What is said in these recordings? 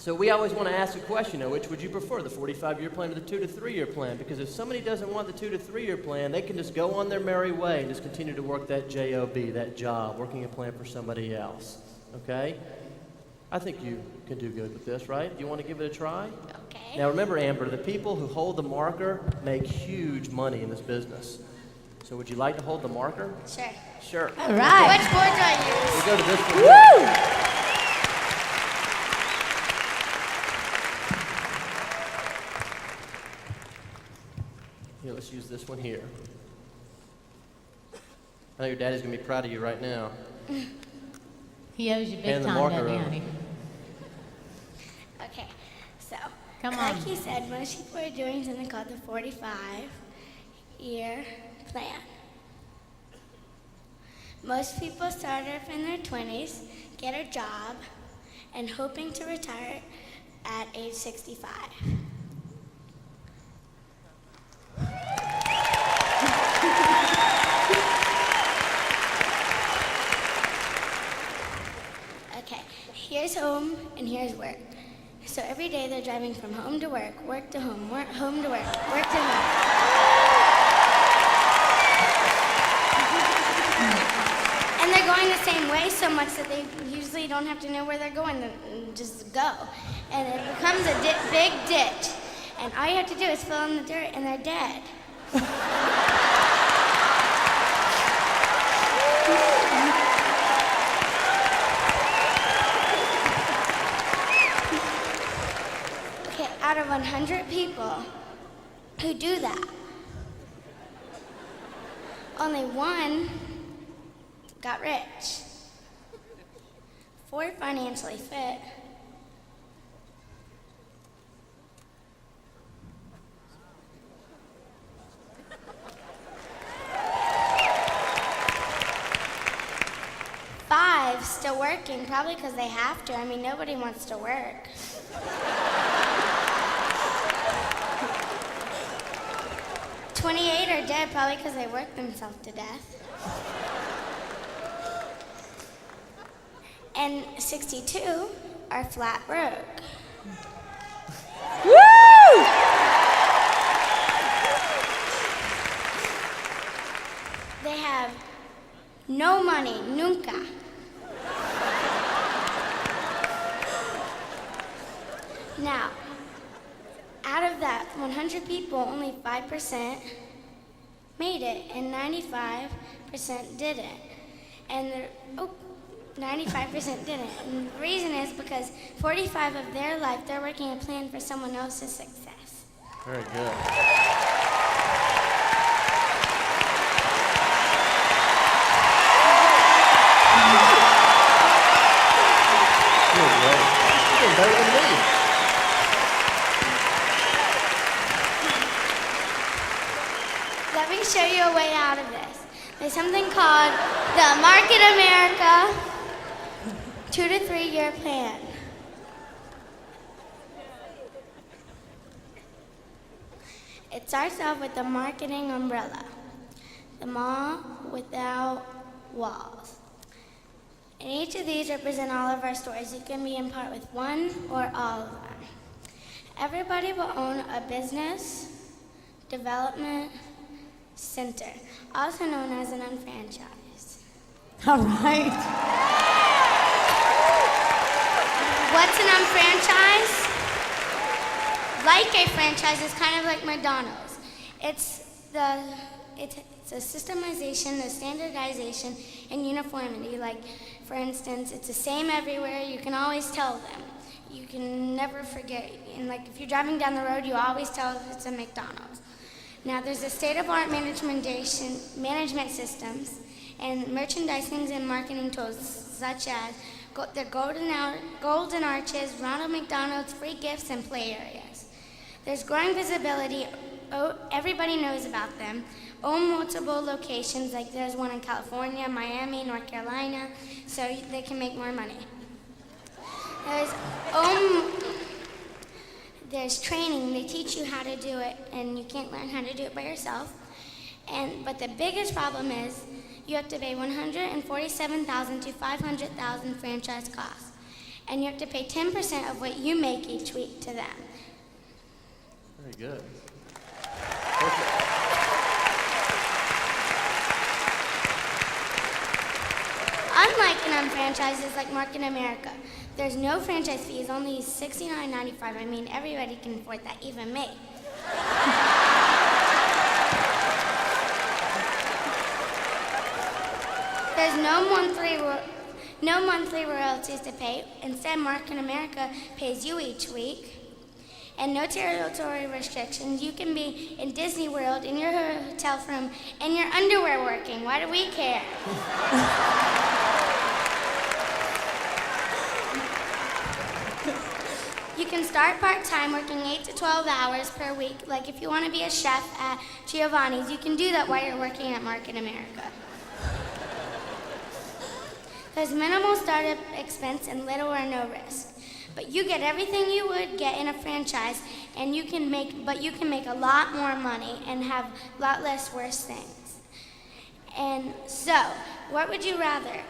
So we always want to ask a question, which would you prefer, the 45-year plan or the 2 to 3 year plan? Because if somebody doesn't want the 2 to 3 year plan, they can just go on their merry way and just continue to work that job, that job, working a plan for somebody else. Okay? I think you can do good with this, right? Do you want to give it a try? Okay. Now remember, Amber, the people who hold the marker make huge money in this business. So would you like to hold the marker? Sure. Sure. All right. Which board do I use? We'll go to this one. Woo! Here, let's use this one here. I know your daddy's going to be proud of you right now. He owes you big Hand the time, marker doesn't he, over. honey? Okay, so Come on. like you said, most people are doing something called the 45-year plan. Most people start off in their 20s, get a job, and hoping to retire at age 65. Okay, here's home and here's work. So every day they're driving from home to work to home, home to work to home. And they're going the same way so much that they usually don't have to know where they're going, they just go. And it becomes a big ditch. And all you have to do is fill in the dirt and they're dead. Okay, out of 100 people who do that, only one got rich. 4 financially fit. Five still working, probably because they have to. I mean, nobody wants to work. 28 are dead, probably because they worked themselves to death. And 62 are flat broke. Woo! They have no money, nunca. Now, out of that 100 people, only 5% made it, and 95% didn't. And 95% didn't. And the reason is because 45 of their life, they're working a plan for someone else's success. Very good. You're great. You're doing better than me. Let me show you a way out of this. There's something called the Market America 2 to 3 year plan. It starts off with the marketing umbrella, the mall without walls. And each of these represent all of our stores. You can be in part with one or all of them. Everybody will own a business development center, also known as an unfranchised. All right. What's an unfranchised? Like a franchise, it's kind of like McDonald's. It's a systemization, a standardization, and uniformity. Like, for instance, it's the same everywhere. You can always tell them. You can never forget. And like, if you're driving down the road, you always tell if it's a McDonald's. Now, there's a state-of-the-art management systems and merchandising and marketing tools such as the Golden Arches, Ronald McDonald's, free gifts, and play areas. There's growing visibility. Everybody knows about them. Own multiple locations, like there's one in California, Miami, North Carolina, so they can make more money. There's training. They teach you how to do it, and you can't learn how to do it by yourself. But the biggest problem is you have to pay $147,000 to $500,000 franchise costs. and you have to pay 10% of what you make each week to them. Very good. Perfect. Unlike an unfranchised like Market America, there's no franchise fees, only $69.95. I mean, everybody can afford that, even me. There's no monthly royalties to pay. Instead, Market America pays you each week. And no territory restrictions. You can be in Disney World, in your hotel room, in your underwear working. Why do we care? You can start part-time, working 8 to 12 hours per week. Like if you want to be a chef at Giovanni's, you can do that while you're working at Market America. There's minimal startup expense and little or no risk. But you get everything you would get in a franchise, and you can make a lot more money and have a lot less worse things. And so, what would you rather?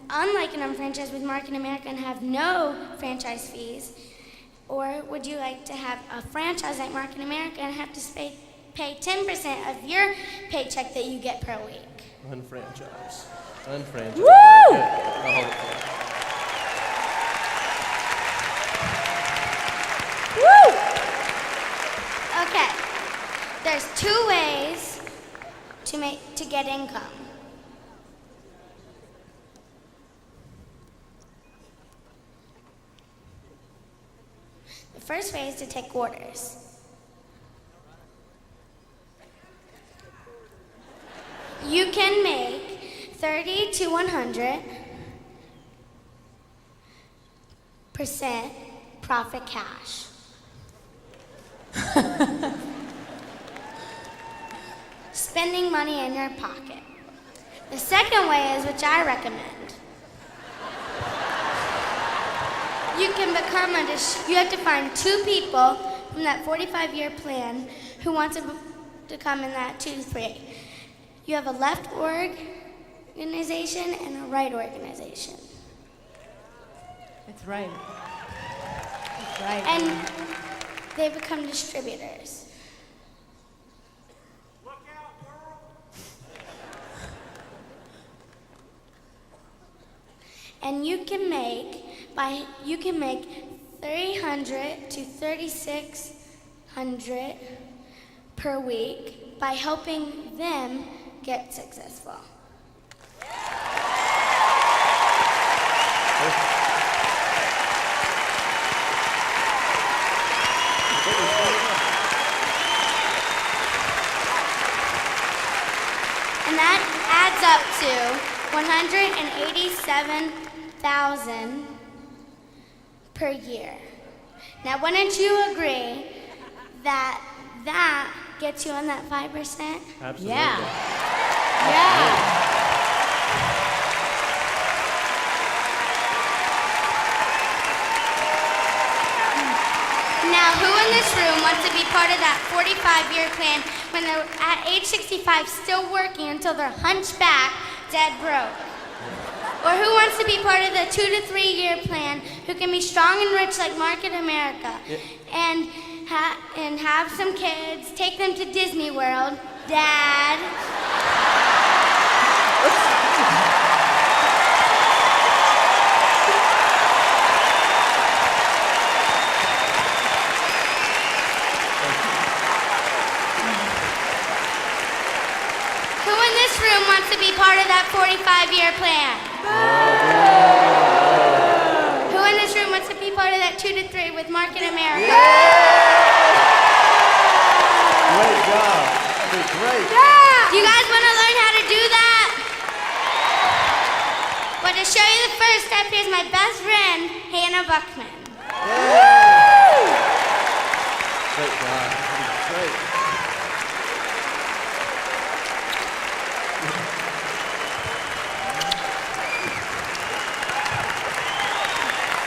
Unlike an unfranchised with Market America and have no franchise fees, or would you like to have a franchise like Market America and have to pay 10% of your paycheck that you get per week? Unfranchised. Unfranchised. Woo! I'll hold it for Woo! Okay. There's 2 ways to get income. The first way is to take orders. You can make 30 to 100% profit cash. Spending money in your pocket. The second way is, which I recommend. You have to find 2 people from that 45-year plan who want to come in that 2 to 3. You have a left organization and a right organization. That's right. That's right. And they become distributors. Look out, world! And you can make 300 to 3,600 per week by helping them get successful. And that adds up to 187,000 per year. Now, wouldn't you agree that that gets you on that 5%? Absolutely. Yeah. Yeah. Now, who in this room wants to be part of that 45-year plan when they're at age 65 still working until they're hunchback, dead broke? Or who wants to be part of the 2 to 3 year plan who can be strong and rich like Market America and have some kids, take them to Disney World, Dad? Who in this room wants to be part of that 45-year plan? Who in this room wants to be part of that 2 to 3 with Market America? Great job. Did great. Do you guys want to learn how to do that? Well, to show you the first step, here's my best friend, Hannah Buckman. Great job. Great.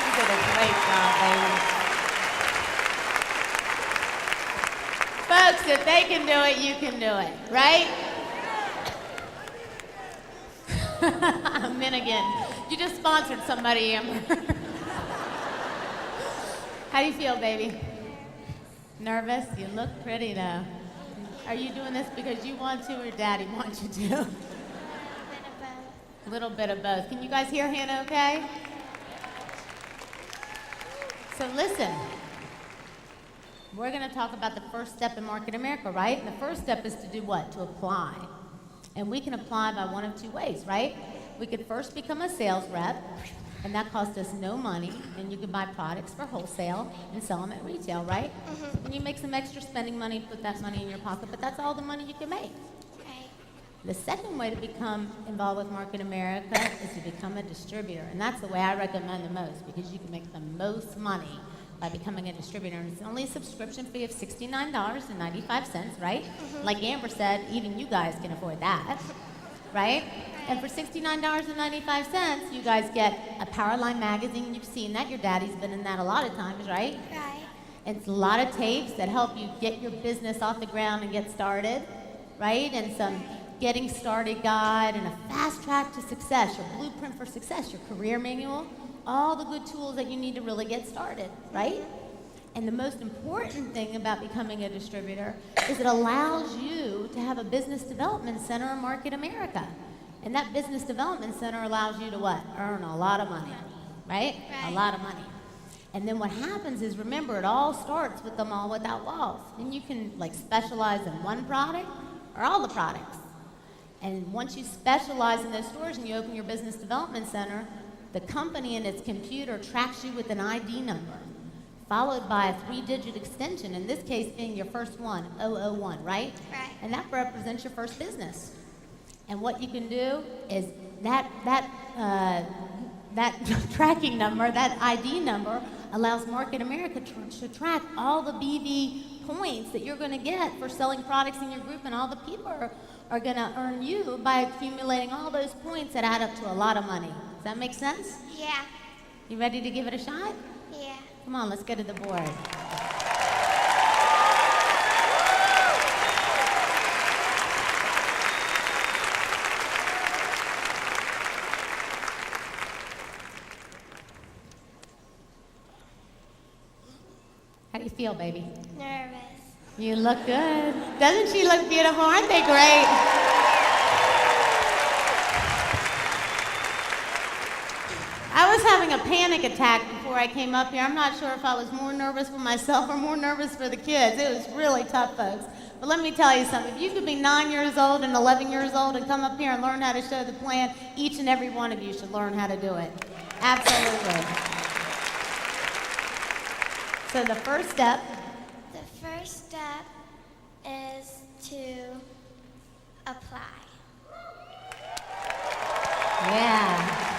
You did a great job, baby. Folks, if they can do it, you can do it, right? I'm in again. You just sponsored somebody, Amber. How do you feel, baby? Nervous? You look pretty, though. Are you doing this because you want to or Daddy wants you to? A little bit of both. Can you guys hear Hannah okay? So listen. We're going to talk about the first step in Market America, right? And the first step is to do what? To apply. And we can apply by one of two ways, right? We could first become a sales rep, and that costs us no money, and you can buy products for wholesale and sell them at retail, right? And you make some extra spending money, put that money in your pocket, but that's all the money you can make. Right. The second way to become involved with Market America is to become a distributor, and that's the way I recommend the most because you can make the most money by becoming a distributor. And it's only a subscription fee of $69.95, right? Like Amber said, even you guys can afford that, right? And for $69.95, you guys get a Powerline magazine. You've seen that. Your daddy's been in that a lot of times, right? Right. It's a lot of tapes that help you get your business off the ground and get started, right? And some getting started guide and a fast track to success, your blueprint for success, your career manual, all the good tools that you need to really get started, right? And the most important thing about becoming a distributor is it allows you to have a business development center in Market America. And that business development center allows you to what? Earn a lot of money, right? A lot of money. And then what happens is, remember, it all starts with them all without walls. And you can like specialize in one product or all the products. And once you specialize in those stores and you open your business development center, the company in its computer tracks you with an ID number, followed by a 3-digit extension, in this case being your first one, 001, right? Right. And that represents your first business. And what you can do is that tracking number, that ID number, allows Market America to track all the BV points that you're going to get for selling products in your group, and all the people are going to earn you by accumulating all those points that add up to a lot of money. Does that make sense? Yeah. You ready to give it a shot? Yeah. Come on, let's go to the board. How do you feel, baby? Nervous. You look good. Doesn't she look beautiful? Aren't they great? I was having a panic attack before I came up here. I'm not sure if I was more nervous for myself or more nervous for the kids. It was really tough, folks. But let me tell you something. If you could be 9 years old and 11 years old and come up here and learn how to show the plan, each and every one of you should learn how to do it. Absolutely. So the first step. The first step is to apply. Yeah.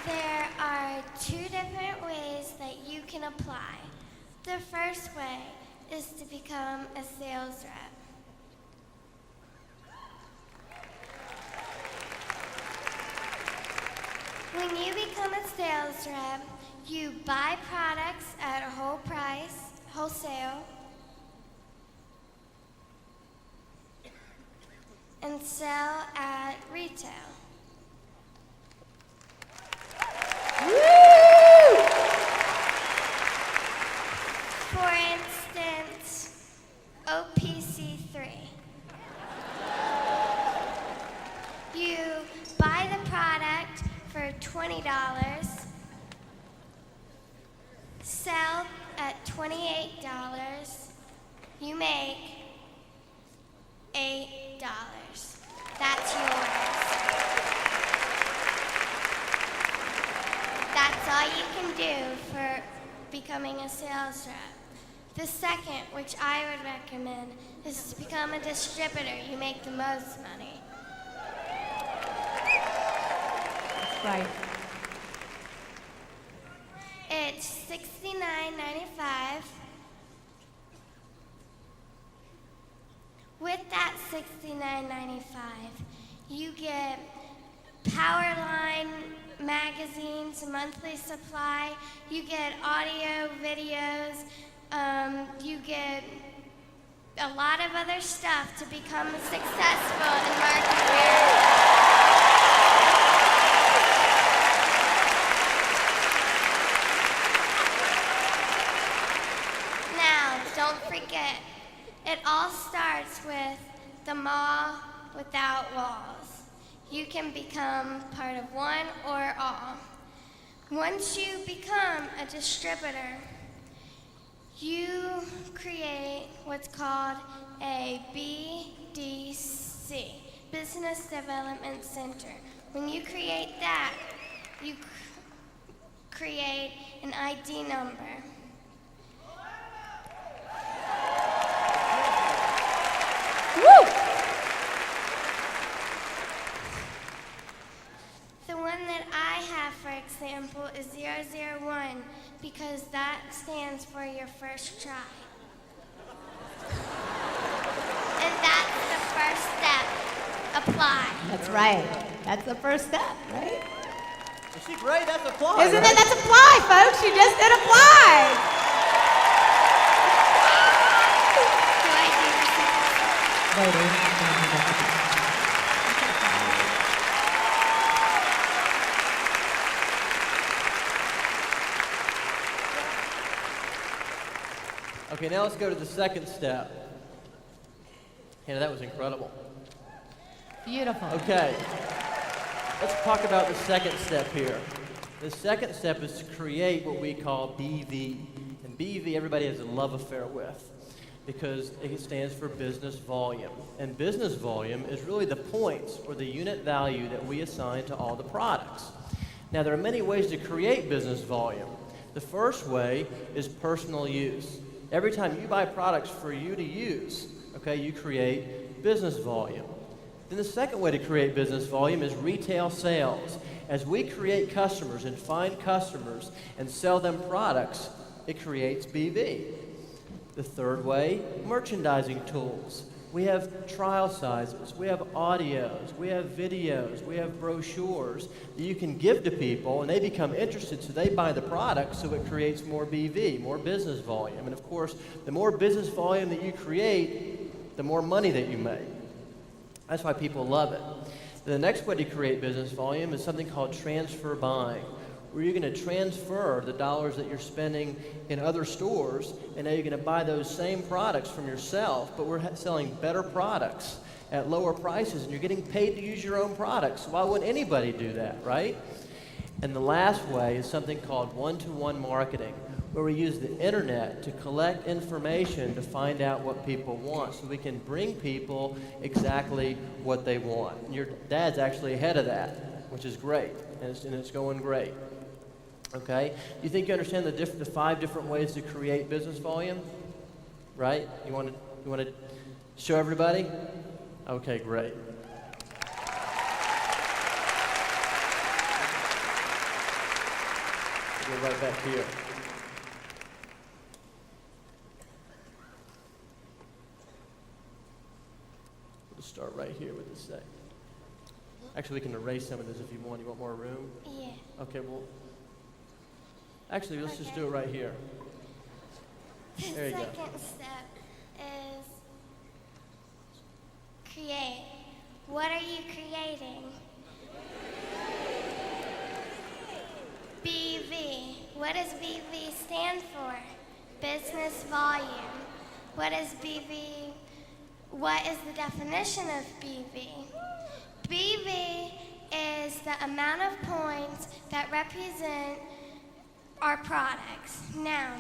There are two different ways that you can apply. The first way is to become a sales rep. When you become a sales rep, you buy products at a whole price, wholesale, and sell at retail. For instance, OPC3. You buy the product for $20, sell at $28, you make $8. That's yours. That's all you can do for becoming a sales rep. The second, which I would recommend, is to become a distributor. You make the most money. That's right. It's $69.95. With that $69.95, you get Powerline magazines, monthly supply. You get audio, videos. You get a lot of other stuff to become successful in Market America. it all starts with the mall without walls. You can become part of one or all. Once you become a distributor, you create what's called a BDC, Business Development Center. When you create that, you create an ID number. Woo! The one that I have, for example, is 001 because that stands for your first try. And that's the first step. Apply. That's right. That's the first step, right? Is she great? That's apply. Isn't it? That's apply, folks. You just did apply. Do I do the second step? Okay, now let's go to the second step. Hannah, that was incredible. Beautiful. Okay, let's talk about the second step here. The second step is to create what we call BV. And BV, everybody has a love affair with because it stands for business volume. And business volume is really the points or the unit value that we assign to all the products. Now, there are many ways to create business volume. The first way is personal use. Every time you buy products for you to use, okay, you create business volume. Then the second way to create business volume is retail sales. As we create customers and find customers and sell them products, it creates BV. The third way, merchandising tools. We have trial sizes, we have audios, we have videos, we have brochures that you can give to people and they become interested so they buy the product, so it creates more BV, more business volume. And of course, the more business volume that you create, the more money that you make. That's why people love it. The next way to create business volume is something called transfer buying, where you're going to transfer the dollars that you're spending in other stores, and now you're going to buy those same products from yourself, but we're selling better products at lower prices, and you're getting paid to use your own products. So why wouldn't anybody do that, right? And the last way is something called one-to-one marketing, where we use the internet to collect information to find out what people want, so we can bring people exactly what they want. And your dad's actually ahead of that, which is great, and it's going great. Okay? You think you understand the 5 different ways to create business volume? Right? You want to show everybody? Okay, great. Go right back here. We'll start right here with the second. Actually, we can erase some of this if you want. You want more room? Yeah. Okay, well, actually, let's just do it right here. There you go. The second step is create. What are you creating? BV. What does BV stand for? Business volume. What is BV? What is the definition of BV? BV is the amount of points that represent our products. Now,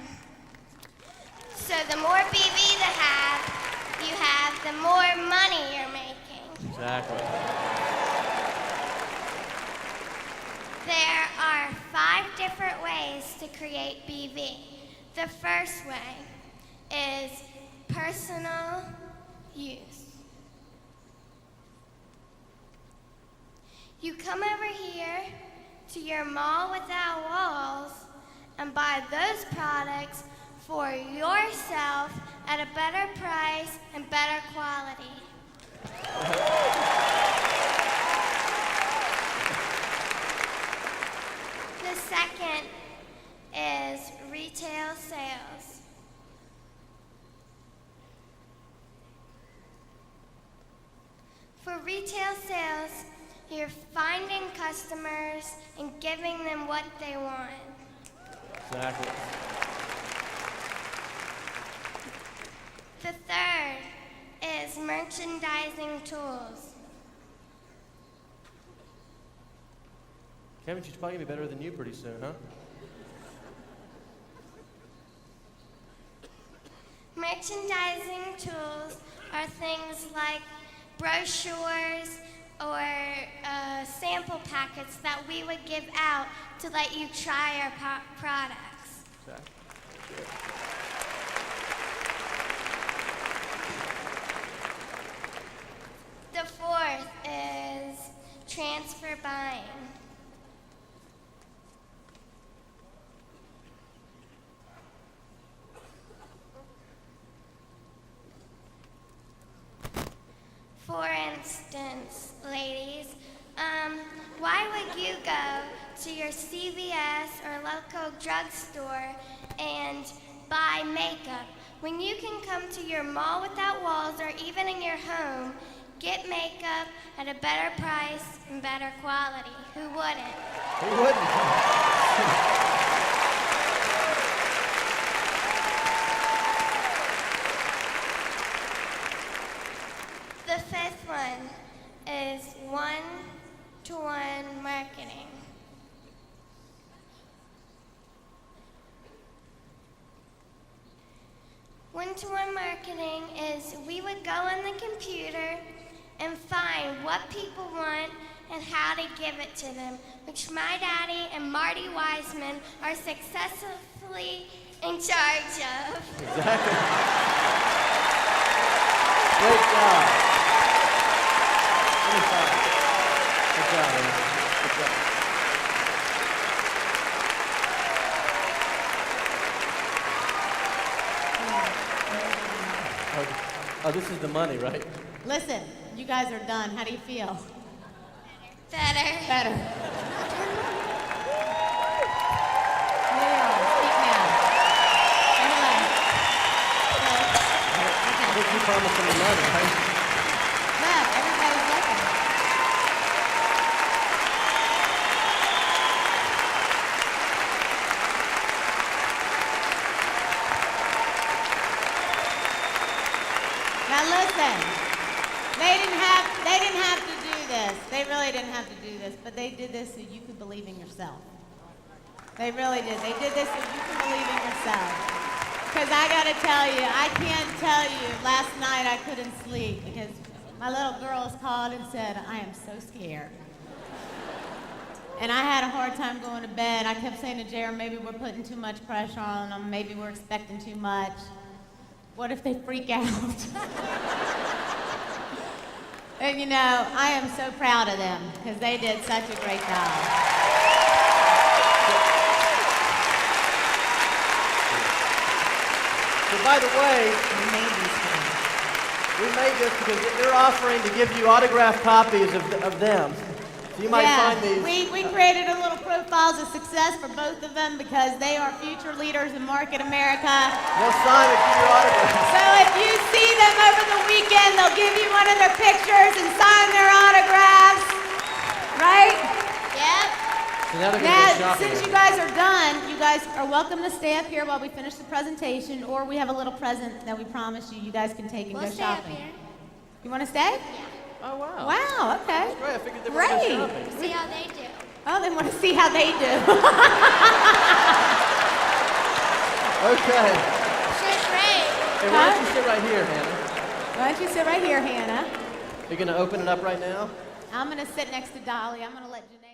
so the more BV you have, the more money you're making. Exactly. There are 5 different ways to create BV. The first way is personal use. You come over here to your mall without walls and buy those products for yourself at a better price and better quality. The second is retail sales. For retail sales, you're finding customers and giving them what they want. Exactly. The third is merchandising tools. Kevin, she's probably going to be better than you pretty soon, huh? Merchandising tools are things like brochures or sample packets that we would give out to let you try our products. Exactly. The fourth is transfer buying. For instance, ladies, why would you go to your CVS or local drugstore and buy makeup when you can come to your Mall Without Walls or even in your home, get makeup at a better price and better quality? Who wouldn't? Who wouldn't? The fifth one is one-to-one marketing. One-to-one marketing is we would go on the computer and find what people want and how to give it to them, which my daddy and Marty Wiseman are successfully in charge of. Exactly. Great job. Good job, man. Good job. Oh, this is the money, right? Listen, you guys are done. How do you feel? Better. Better. Yeah, speak now. Anyway. I think you promised them the money, right? Look, everybody's looking. Now listen, they didn't have to do this. They really didn't have to do this, but they did this so you could believe in yourself. They really did. They did this so you could believe in yourself. Because I gotta tell you, I can't tell you, last night I couldn't sleep because my little girls called and said, I am so scared. And I had a hard time going to bed. I kept saying to Jared, maybe we're putting too much pressure on them, maybe we're expecting too much. What if they freak out? And you know, I am so proud of them because they did such a great job. So by the way, we made this because they're offering to give you autographed copies of them. So you might find these. We created a little profiles of success for both of them because they are future leaders in Market America. They'll sign it for your autograph. So if you see them over the weekend, they'll give you one of their pictures and sign their autographs. Right? Yep. So now they're going to go Now, shopping. since you guys are done, you guys are welcome to stay up here while we finish the presentation, or we have a little present that we promised you guys can take and We'll go stay up shopping. here. You want to stay? Oh, wow. Wow, okay. Great. I figured they were going to Great. go shopping. See how they do. Oh, they want to see how they do. Okay. She's great. Hey, why don't you sit right here, Hannah? Why don't you sit right here, Hannah? You're going to open it up right now? I'm going to sit next to Dolly. I'm going to let Jeanette.